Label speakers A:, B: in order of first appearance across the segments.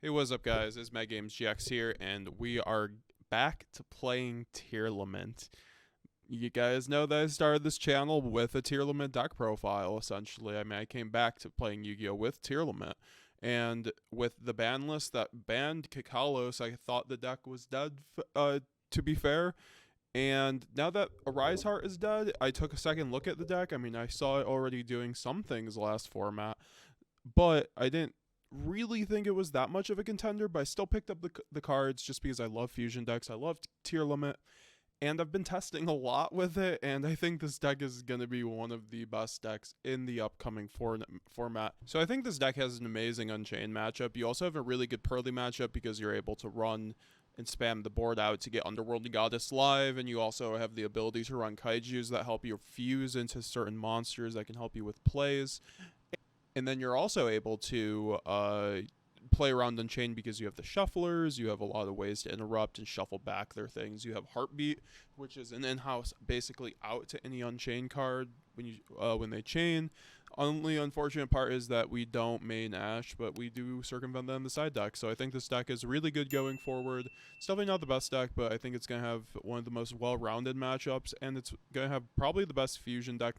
A: Hey, what's up, guys? It's MetaGamesGX here, and we are back to playing Tearlament. You guys know that I started this channel with a Tearlament deck profile, essentially. I mean, I came back to playing Yu-Gi-Oh! With Tearlament, and with the ban list that banned Kikalos, I thought the deck was dead, to be fair. And now that Ariseheart is dead, I took a second look at the deck. I mean, I saw it already doing some things last format, but I didn't really think it was that much of a contender. But I still picked up the cards just because I love fusion decks. I love Tearlament, and I've been testing a lot with it. And I think this deck is going to be one of the best decks in the upcoming format. So I think this deck has an amazing Unchained matchup. You also have a really good Purrely matchup because you're able to run and spam the board out to get Underworld and Goddess live, and you also have the ability to run kaijus that help you fuse into certain monsters that can help you with plays. And then you're also able to play around Unchained because you have the shufflers, you have a lot of ways to interrupt and shuffle back their things. You have Heartbeat, which is an in-house basically out to any Unchained card when they chain. Only unfortunate part is that we don't main Ash, but we do circumvent them in the side deck. So I think this deck is really good going forward. It's definitely not the best deck, but I think it's going to have one of the most well-rounded matchups, and it's going to have probably the best fusion deck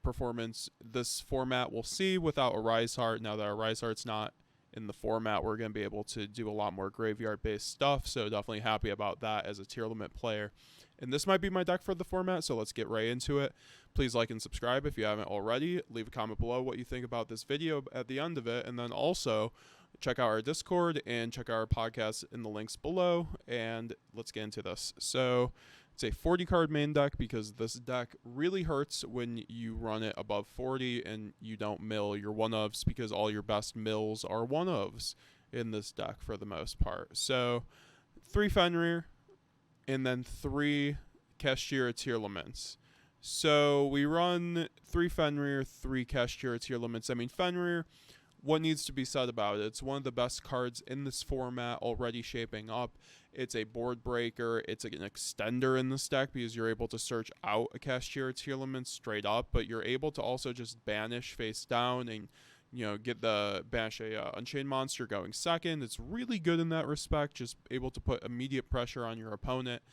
A: performance this format will see without Ariseheart. Now that Ariseheart's not in the format, we're going to be able to do a lot more graveyard based stuff, so definitely happy about that as a Tearlament player. And this might be my deck for the format, so let's get right into it. Please like and subscribe if you haven't already. Leave a comment below what you think about this video at the end of it, and then also check out our Discord and check out our podcast in the links below, and let's get into this. So it's a 40 card main deck because this deck really hurts when you run it above 40 and you don't mill your one-ofs, because all your best mills are one-ofs in this deck for the most part. So 3 Fenrir and then 3 Kashtira Tearlaments. So we run 3 Fenrir, 3 Kashtira Tearlaments. I mean, Fenrir, what needs to be said about it? It's one of the best cards in this format already shaping up. It's a board breaker. It's like an extender in this deck because you're able to search out a Kashtira Tearlament straight up, but you're able to also just banish face down and, you know, get the banish a Unchained monster going second. It's really good in that respect, just able to put immediate pressure on your opponent,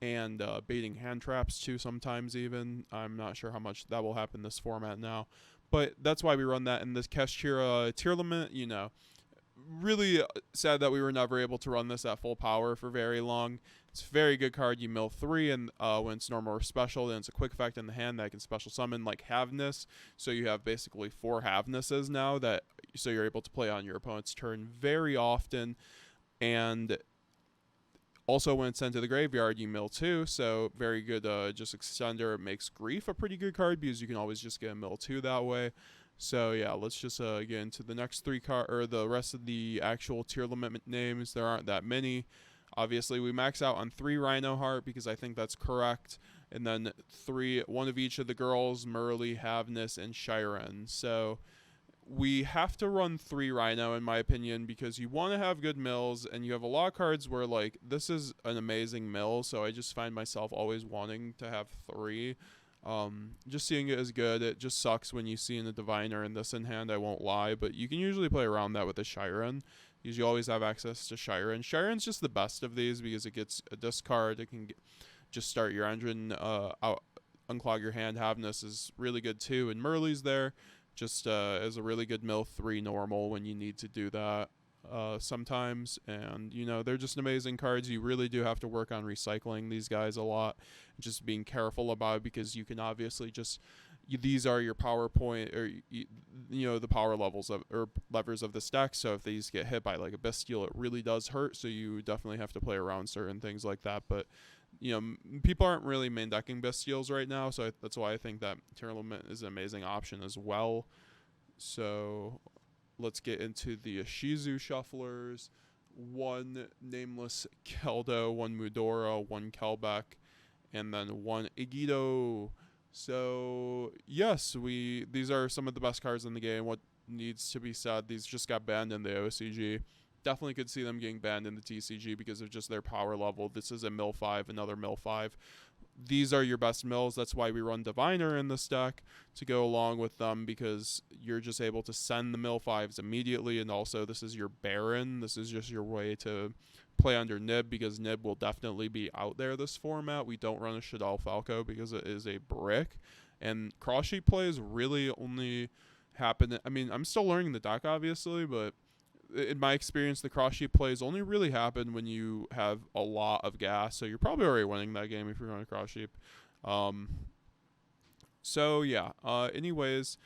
A: and baiting hand traps too sometimes even. I'm not sure how much that will happen this format now, but that's why we run that in this Kashtira Tearlament. You know, really sad that we were never able to run this at full power for very long. It's a very good card. You mill 3, and when it's normal or special, then it's a quick effect in the hand that can special summon like Havness. So you have basically 4 Havnesses now so you're able to play on your opponent's turn very often. And also, when it's sent to the graveyard, you mill 2, so very good just extender. It makes Grief a pretty good card because you can always just get a mill 2 that way. So yeah, let's just get into the next 3 or the rest of the actual Tearlament names. There aren't that many. Obviously, we max out on 3 Ariseheart because I think that's correct, and then 3, one of each of the girls, Murley, Havness, and Shiren. So we have to run 3 Rhino in my opinion because you want to have good mills, and you have a lot of cards where like this is an amazing mill, so I just find myself always wanting to have 3. Just seeing it as good. It just sucks when you see in the Diviner and this in hand, I won't lie, but you can usually play around that with the Shiren because you always have access to Shiren. Shiren's just the best of these because it gets a discard. It can just start your engine out, unclog your hand. Havness is really good too, and Murley's there just as a really good mill 3 normal when you need to do that sometimes. And you know, they're just amazing cards. You really do have to work on recycling these guys a lot, just being careful about it, because you can obviously just these are your power point, or you know, the power levels of or levers of this deck. So if these get hit by like a bestial, it really does hurt, so you definitely have to play around certain things like that. But you know, people aren't really main decking bestials right now, so that's why I think that Tearlament is an amazing option as well. So let's get into the ishizu shufflers. 1 nameless Keldo, 1 Mudora, 1 Kelbeck, and then 1 YuGiOh. So yes, these are some of the best cards in the game. What needs to be said, these just got banned in the OCG. Definitely could see them getting banned in the TCG because of just their power level. This is a mill 5, another mill 5. these are your best mills. That's why we run Diviner in this deck to go along with them, because you're just able to send the mill 5s immediately, and also this is your Baron. This is just your way to play under Nib, because Nib will definitely be out there this format. We don't run a Shadal Falco because it is a brick, and cross sheet plays really only happen. I mean, I'm still learning the deck, obviously, but in my experience, the cross sheet plays only really happen when you have a lot of gas. So you're probably already winning that game if you're going cross sheet. So yeah. Anyways,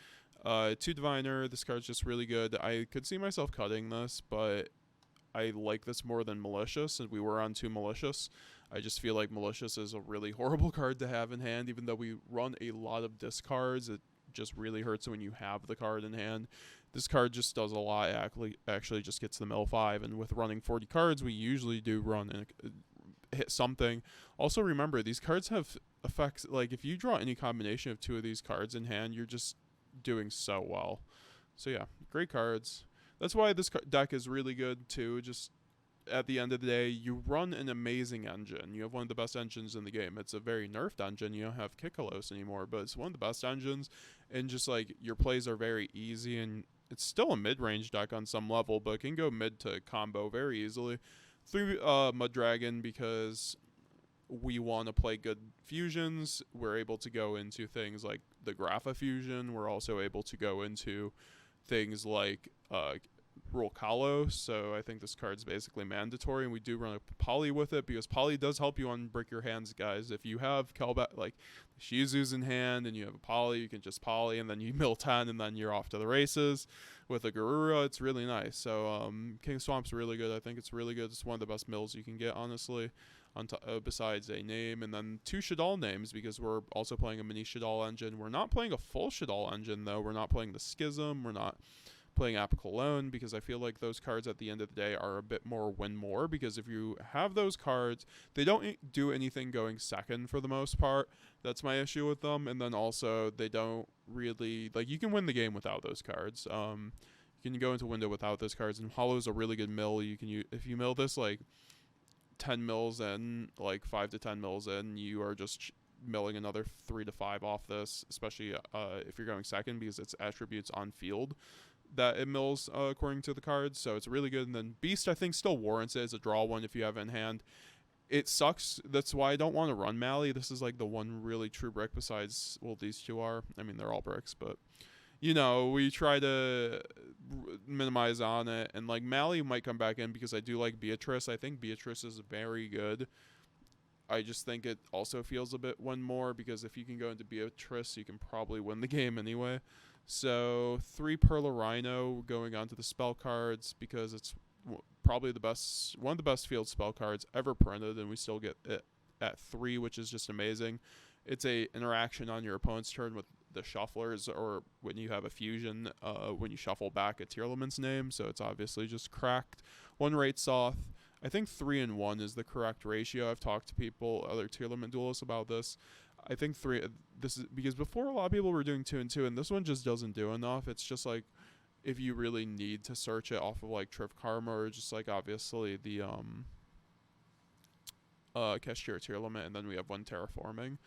A: 2 Diviner. This card's just really good. I could see myself cutting this, but I like this more than Malicious, and we were on 2 Malicious. I just feel like Malicious is a really horrible card to have in hand, even though we run a lot of discards. It just really hurts when you have the card in hand. This card just does a lot. Actually just gets the mill 5, and with running 40 cards, we usually do run and hit something. Also remember, these cards have effects. Like if you draw any combination of 2 of these cards in hand, you're just doing so well. So yeah, great cards. That's why this deck is really good too. Just at the end of the day, you run an amazing engine. You have one of the best engines in the game. It's a very nerfed engine. You don't have Kikalos anymore, but it's one of the best engines, and just like your plays are very easy, and it's still a mid-range deck on some level, but it can go mid to combo very easily. 3 Mud Dragon, because we want to play good fusions. We're able to go into things like the Grapha fusion. We're also able to go into things like Rule Kalos, so I think this card's basically mandatory, and we do run a poly with it, because poly does help you unbrick your hands, guys. If you have like Ishizu's in hand and you have a poly, you can just poly and then you mill 10 and then you're off to the races. With a Garura, it's really nice. So King Swamp's really good. I think it's really good. It's one of the best mills you can get, honestly, besides a name. And then 2 Shadal names, because we're also playing a mini Shadal engine. We're not playing a full Shadal engine, though. We're not playing the Schism. We're not playing Apicalone, because I feel like those cards at the end of the day are a bit more win more, because if you have those cards, they don't do anything going second for the most part. That's my issue with them. And then also they don't really, like, you can win the game without those cards. You can go into window without those cards, and Hollow's a really good mill. You can use, if you mill this like 10 mills in, like 5 to 10 mills in, you are just milling another 3 to 5 off this, especially if you're going second, because it's attributes on field that it mills according to the cards. So it's really good. And then Beast, I think, still warrants it as a draw one if you have it in hand. It sucks. That's why I don't want to run Mally. This is like the one really true brick besides, well, these 2 are. I mean, they're all bricks, but you know, we try to minimize on it. And like Mally might come back in, because I do like Beatrice. I think Beatrice is very good. I just think it also feels a bit win more, because if you can go into Beatrice, you can probably win the game anyway. So 3 Perla Rhino going on to the spell cards, because it's probably one of the best field spell cards ever printed, and we still get it at 3, which is just amazing. It's a interaction on your opponent's turn with the shufflers, or when you have a fusion, when you shuffle back a Tearlament's name, so it's obviously just cracked. 1 Wraithsoth. I think 3 and 1 is the correct ratio. I've talked to people, other Tearlament duelists, about this. I think 3. This is because before a lot of people were doing 2 and 2, and this one just doesn't do enough. It's just like if you really need to search it off of like Triff Karma, or just like obviously the Kashtira Tearlament, and then we have 1 Terraforming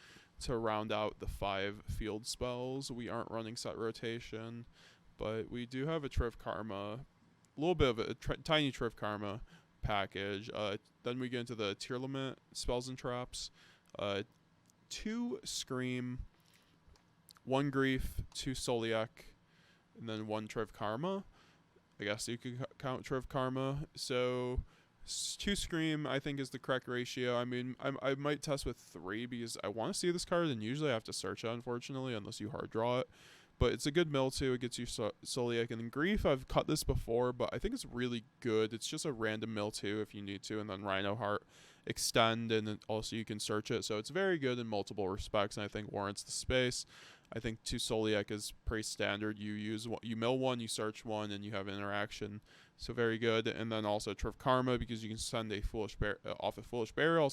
A: to round out the 5 field spells. We aren't running set rotation, but we do have a Triff Karma, a little bit of a tiny Triff Karma package. Then we get into the Tearlament spells and traps. 2 Scream, 1 Grief, 2 Soliak, and then 1 Triff Karma. I guess you could count Triff Karma. So 2 Scream, I think, is the correct ratio. I mean, I might test with 3, because I want to see this card, and usually I have to search it, unfortunately, unless you hard draw it. But it's a good mill too. It gets you Soliak. And then Grief, I've cut this before, but I think it's really good. It's just a random mill too if you need to. And then Rhinoheart extend, and then also you can search it. So it's very good in multiple respects, and I think warrants the space. I think 2 Soliak is pretty standard. You mill 1, you search 1, and you have interaction. So very good. And then also Triff Karma, because you can send a off a Foolish Burial.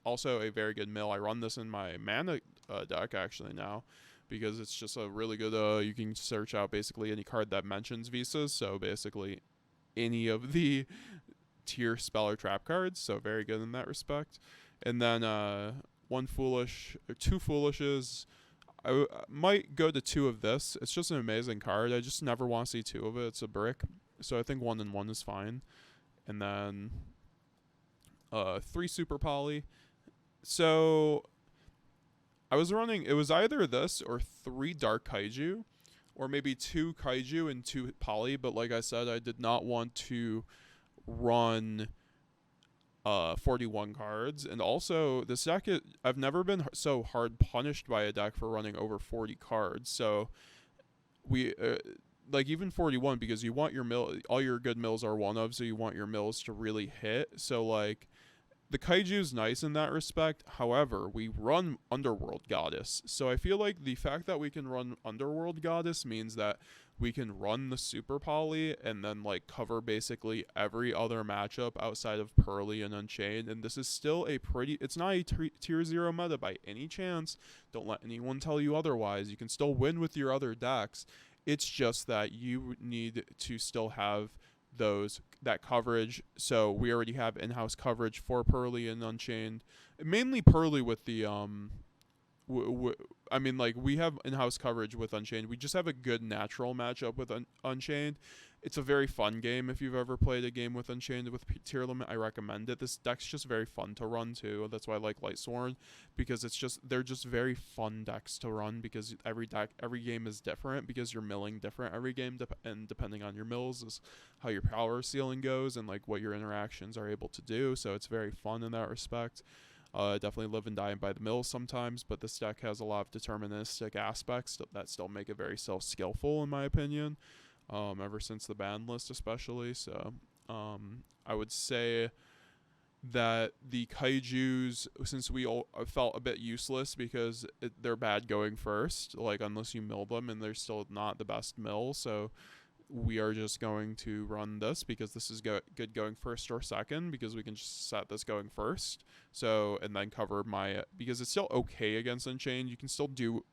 A: Also a very good mill. I run this in my mana deck actually now, because it's just a really good, you can search out basically any card that mentions visas, so basically any of the tier spell or trap cards, so very good in that respect. And then one foolish or two foolishes. Might go to two of this. It's just an amazing card. I just never want to see two of it. It's a brick, so I think 1 and 1 is fine. And then 3 super poly. So I was running. It was either this or 3 dark kaiju, or maybe 2 kaiju and 2 poly. But like I said, I did not want to run 41 cards, and also this deck I've never been so hard punished by a deck for running over 40 cards. So we like even 41, because you want your all your good mills are one of, so you want your mills to really hit. So like the kaiju's nice in that respect. However, we run Underworld Goddess, so I feel like the fact that we can run Underworld Goddess means that we can run the super poly and then like cover basically every other matchup outside of Purrely and Unchained. And this is still a it's not a tier 0 meta by any chance. Don't let anyone tell you otherwise. You can still win with your other decks. It's just that you need to still have that coverage. So we already have in-house coverage for Purrely and Unchained, mainly Purrely with the I mean, like, we have in-house coverage with Unchained. We just have a good natural matchup with Unchained. It's a very fun game. If you've ever played a game with Unchained with Tearlament, I recommend it. This deck's just very fun to run too. That's why I like Lightsworn, because they're just very fun decks to run, because every game is different, because you're milling different every game, and depending on your mills is how your power ceiling goes and like what your interactions are able to do. So it's very fun in that respect. Definitely live and die by the mills sometimes, but this deck has a lot of deterministic aspects that still make it very skillful in my opinion, ever since the Banlist especially. So I would say that the kaijus, since we all felt a bit useless because they're bad going first, like unless you mill them, and they're still not the best mill, so we are just going to run this because this is good going first or second, because we can just set this going first. So, and then cover because it's still okay against Unchained. You can still do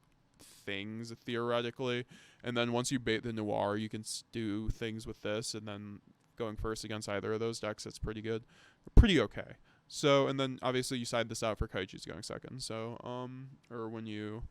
A: things theoretically. And then once you bait the Noir, you can do things with this. And then going first against either of those decks, it's pretty good. Pretty okay. So, and then obviously you side this out for Kaiju's going second. So, or when you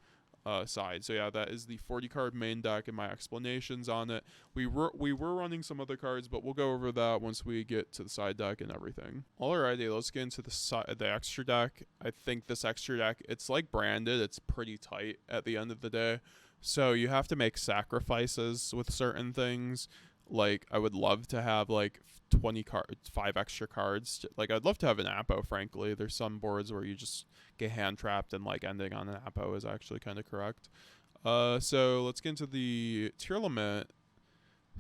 A: side. So yeah, that is the 40 card main deck and my explanations on it. We were running some other cards, but we'll go over that once we get to the side deck and everything. Alrighty, let's get into the extra deck. I think this extra deck, it's like branded, it's pretty tight at the end of the day. So you have to make sacrifices with certain things. Like, I would love to have like 5 extra cards. Like, I'd love to have an Apo, frankly. There's some boards where you just get hand trapped, and like ending on an Apo is actually kind of correct. So let's get into the Tearlament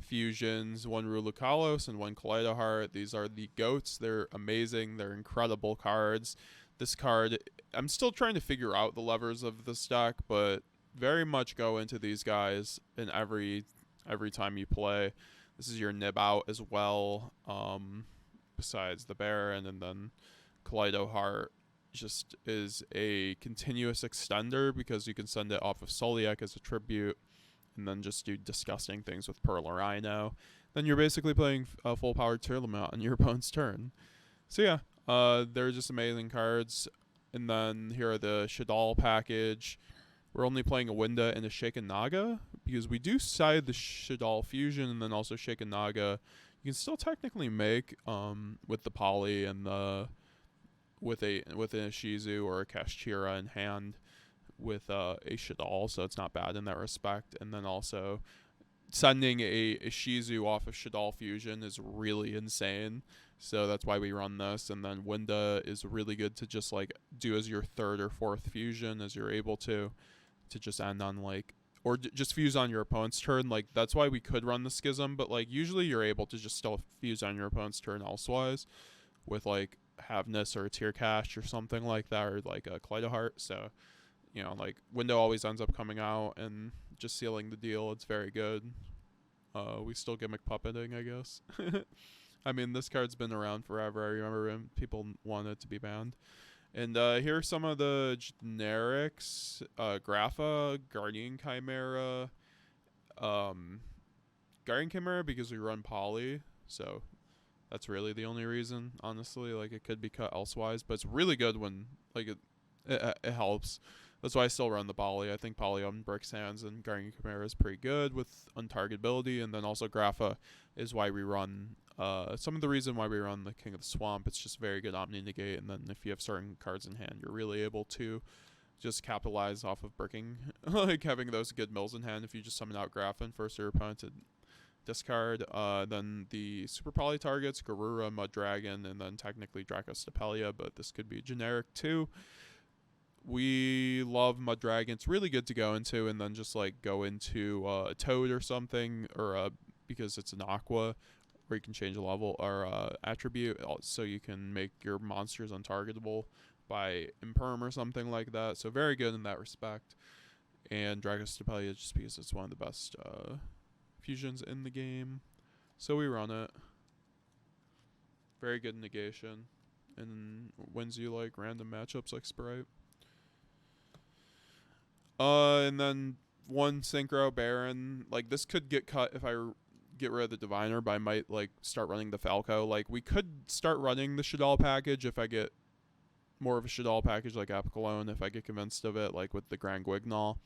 A: fusions. 1 Rulukalos and 1 Kaleidoheart. These are the GOATs. They're amazing. They're incredible cards. This card, I'm still trying to figure out the levers of this deck, but very much go into these guys in every time you play. This is your nib out as well, besides the Baron, and then Kaleidoheart just is a continuous extender because you can send it off of Soliek as a tribute and then just do disgusting things with Pearl or Rhino. Then you're basically playing a full powered Tearlament on your opponent's turn. So yeah, they're just amazing cards. And then here are the Shadal package. We're only playing a Winda and a Shaken Naga because we do side the Shadal fusion and then also Shaken Naga. You can still technically make with the poly and the with an ishizu or a kashtira in hand with a Shadal, so it's not bad in that respect. And then also sending a ishizu off of Shadal fusion is really insane. So that's why we run this. And then Winda is really good to just like do as your 3rd or 4th fusion as you're able to just end on like, or just fuse on your opponent's turn. Like, that's why we could run the Schism, but like usually you're able to just still fuse on your opponent's turn elsewise with like Havness or a Tear Cash or something like that, or like a Kaleidoheart. So, you know, like Window always ends up coming out and just sealing the deal. It's very good. We still gimmick puppeting, I guess. I mean, this card's been around forever. I remember when people wanted it to be banned. And here are some of the generics. Grapha, Guardian Chimera. Guardian Chimera because we run poly. So that's really the only reason, honestly. Like, it could be cut elsewise. But it's really good when, like, it helps. That's why I still run the poly. I think poly on Brick's Hands and Guardian Chimera is pretty good with untargetability, and then also Grapha is why we run. Some of the reason why we run the King of the Swamp, it's just very good Omni Negate, and then if you have certain cards in hand, you're really able to just capitalize off of bricking, like having those good mills in hand. If you just summon out Grapha and force your opponent to discard, then the Super Poly targets Garura, Mud Dragon, and then technically Dracostapelia, but this could be generic too. We love Mud Dragon. It's really good to go into, and then just like go into a Toad or something, or because it's an Aqua, where you can change a level or attribute, so you can make your monsters untargetable by Imperm or something like that. So very good in that respect. And Dracostapelia just because it's one of the best fusions in the game. So we run it. Very good negation. And wins you like random matchups like Sprite. And then one Synchro Baron. Like this could get cut if I get rid of the Diviner, but I might like start running the Falco. Like we could start running the Shadal package if I get more of a Shadal package like Apicalone, if I get convinced of it, like with the Grand Guignol.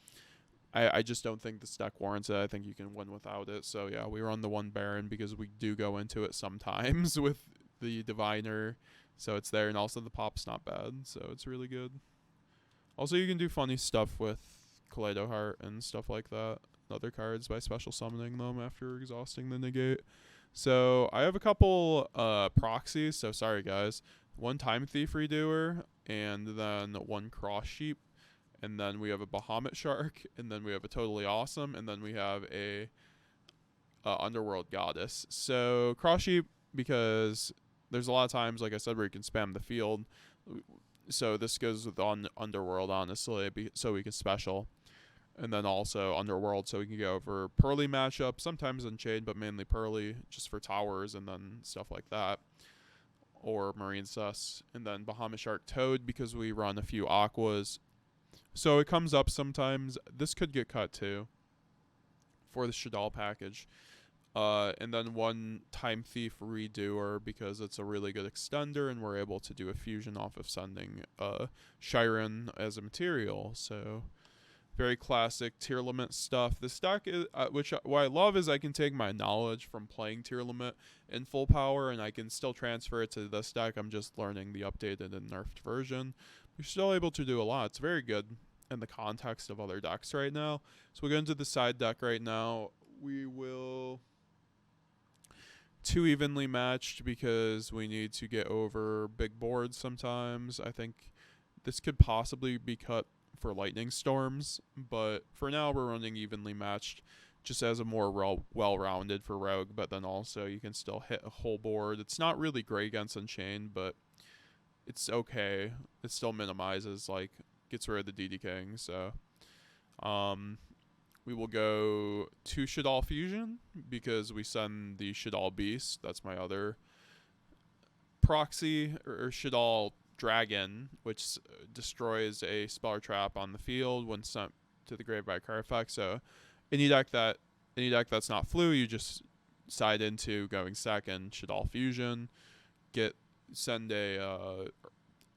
A: I just don't think this deck warrants it. I think you can win without it. So yeah, we run the one Baron because we do go into it sometimes with the Diviner. So it's there, and also the pop's not bad. So it's really good. Also, you can do funny stuff with Kaleidoheart and stuff like that. Other cards by special summoning them after exhausting the negate. So I have a couple proxies. So sorry guys. One Time Thief Redoer, and then one Cross Sheep, and then we have a Bahamut Shark, and then we have a Totally Awesome, and then we have a Underworld Goddess. So Cross Sheep, because there's a lot of times, like I said, where you can spam the field. So this goes with Underworld, honestly, so we can special. And then also Underworld, so we can go over Purrely matchup, sometimes Unchained, but mainly Purrely, just for towers and then stuff like that. Or Marine Sus, and then Bahamut Shark Toad because we run a few Aquas. So it comes up sometimes. This could get cut too for the Shadal package. And then one Time Thief Redoer because it's a really good extender, and we're able to do a fusion off of sending Shiren as a material. So very classic Tearlament stuff. This deck is, what I love is I can take my knowledge from playing Tearlament in full power, and I can still transfer it to this deck. I'm just learning the updated and nerfed version. You're still able to do a lot. It's very good in the context of other decks right now. So we'll get into the side deck right now. We will 2 evenly matched because we need to get over big boards sometimes. I think this could possibly be cut for lightning storms, but for now we're running evenly matched just as a more well-rounded for rogue, but then also you can still hit a whole board. It's not really great against Unchained, but it's okay. It still minimizes, like, gets rid of the DD King. So we will go to Shadal Fusion because we send the Shadal Beast. That's my other proxy, or Shadal Dragon, which destroys a spell trap on the field when sent to the grave by card effect. So any deck that's not flu, you just side into going second, Shadal Fusion, send a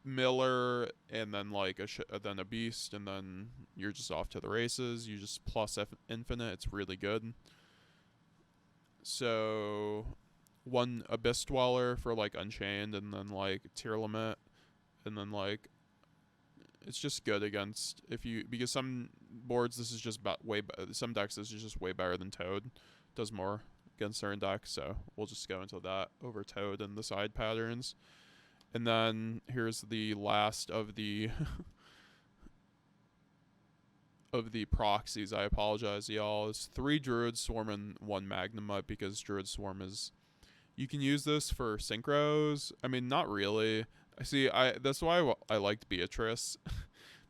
A: Miller, and then like then a Beast, and then you're just off to the races. You just plus infinite. It's really good. So one Abyss Dweller for like Unchained, and then like Tearlament. And then like it's just good against because some boards this is just some decks this is just way better than Toad. Does more against certain decks, so we'll just go into that over Toad and the side patterns. And then here's the last of the of the proxies. I apologize, y'all. It's 3 Druid Swarm and 1 Magnemite because Druid Swarm is, you can use this for synchros. I mean, not really. That's why I liked Beatrice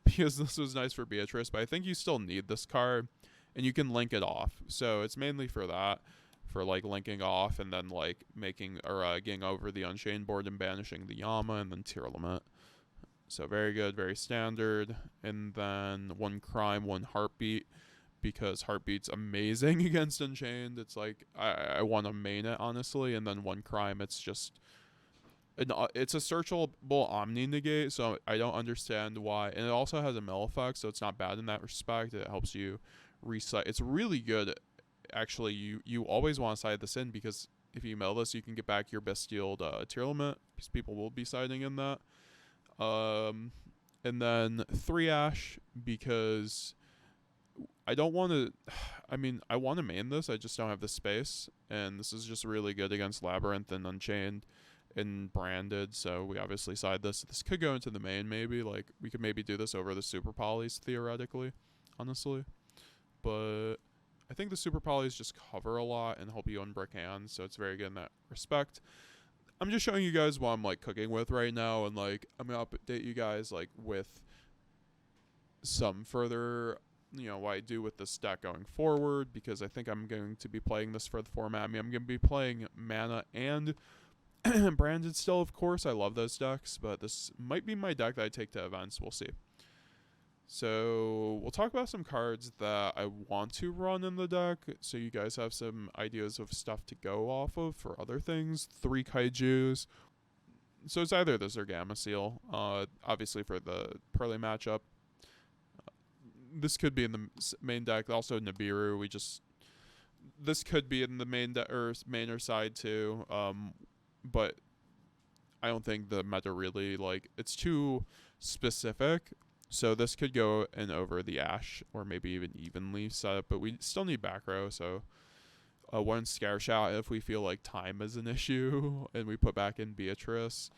A: because this was nice for Beatrice, but I think you still need this card, and you can link it off. So it's mainly for that, for like linking off and then like making or getting over the Unchained board and banishing the Yama and then Tearlament. So very good, very standard. And then 1 Crime, 1 Heartbeat because Heartbeat's amazing against Unchained. It's like I want to main it honestly, and then 1 Crime. It's just it's a searchable Omni negate, so I don't understand why. And it also has a mill effect, so it's not bad in that respect. It helps you recycle. It's really good. Actually, you always want to side this in, because if you mill this, you can get back your bestialed Tearlament, because people will be siding in that. And then 3 Ash, because I don't want to. I mean, I want to main this. I just don't have the space, and this is just really good against Labyrinth and Unchained and Branded. So we obviously side this. This could go into the main, maybe. Like, we could maybe do this over the super polys theoretically, honestly. But I think the super polys just cover a lot and help you unbrick hands, so it's very good in that respect. I'm just showing you guys what I'm like cooking with right now, and like I'm gonna update you guys like with some further, what I do with this deck going forward, because I think I'm going to be playing this for the format. I mean, I'm going to be playing Mana and Branded still, of course. I love those decks, but this might be my deck that I take to events. We'll see. So we'll talk about some cards that I want to run in the deck, so you guys have some ideas of stuff to go off of for other things. 3 kaijus. So it's either this or Gamma Seal. Obviously for the Purrely matchup. This could be in the main deck. Also Nibiru. This could be in the main deck or mainer side too. But I don't think the meta really it's too specific. So this could go in over the Ash, or maybe even evenly set up, but we still need back row. So one scare shot if we feel like time is an issue, and we put back in Beatrice,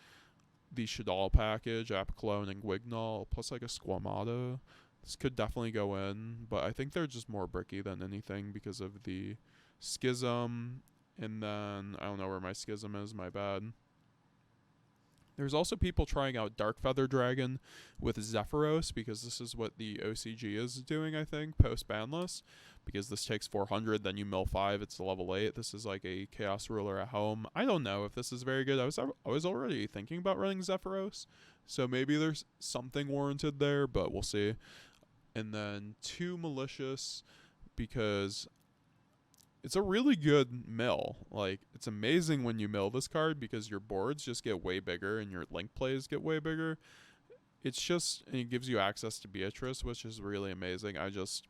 A: the Shadal package, Apiclone, and Guignol, plus like a Squamata. This could definitely go in, but I think they're just more bricky than anything because of the Schism, and then I don't know where my Schism is, my bad. There's also people trying out Dark Feather Dragon with Zephyros, because this is what the OCG is doing, I think, post Banlist. Because this takes 400, then you mill 5, it's level 8. This is like a Chaos Ruler at home. I don't know if this is very good. I was already thinking about running Zephyros, so maybe there's something warranted there, but we'll see. And then 2 Malicious, because it's a really good mill. Like, it's amazing when you mill this card, because your boards just get way bigger and your link plays get way bigger. It's just, and it gives you access to Beatrice, which is really amazing. I just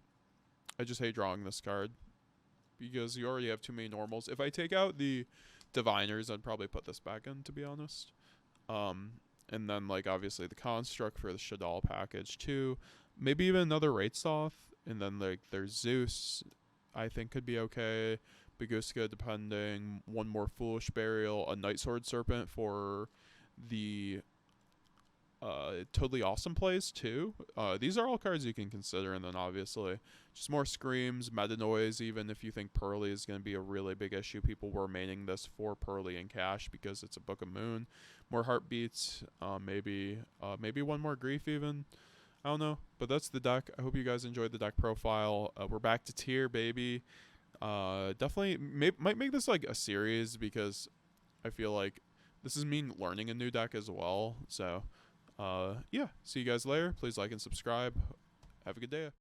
A: hate drawing this card, because you already have too many normals. If I take out the Diviners, I'd probably put this back in, to be honest. And then obviously the Construct for the Shadal package too. Maybe even another Raitsoth, and then there's Zeus, I think could be okay. Baguska, depending. One more Foolish Burial. A Night Sword Serpent for the Totally Awesome plays too. These are all cards you can consider, and then obviously just more Screams, Meta Noise. Even if you think Purrely is going to be a really big issue, people were maining this for Purrely and Cash because it's a Book of Moon. More Heartbeats. Maybe one more Grief even. I don't know, but that's the deck. I hope you guys enjoyed the deck profile. We're back to tier, baby. Definitely might make this like a series, because I feel like this is me learning a new deck as well. So yeah, see you guys later. Please like and subscribe. Have a good day.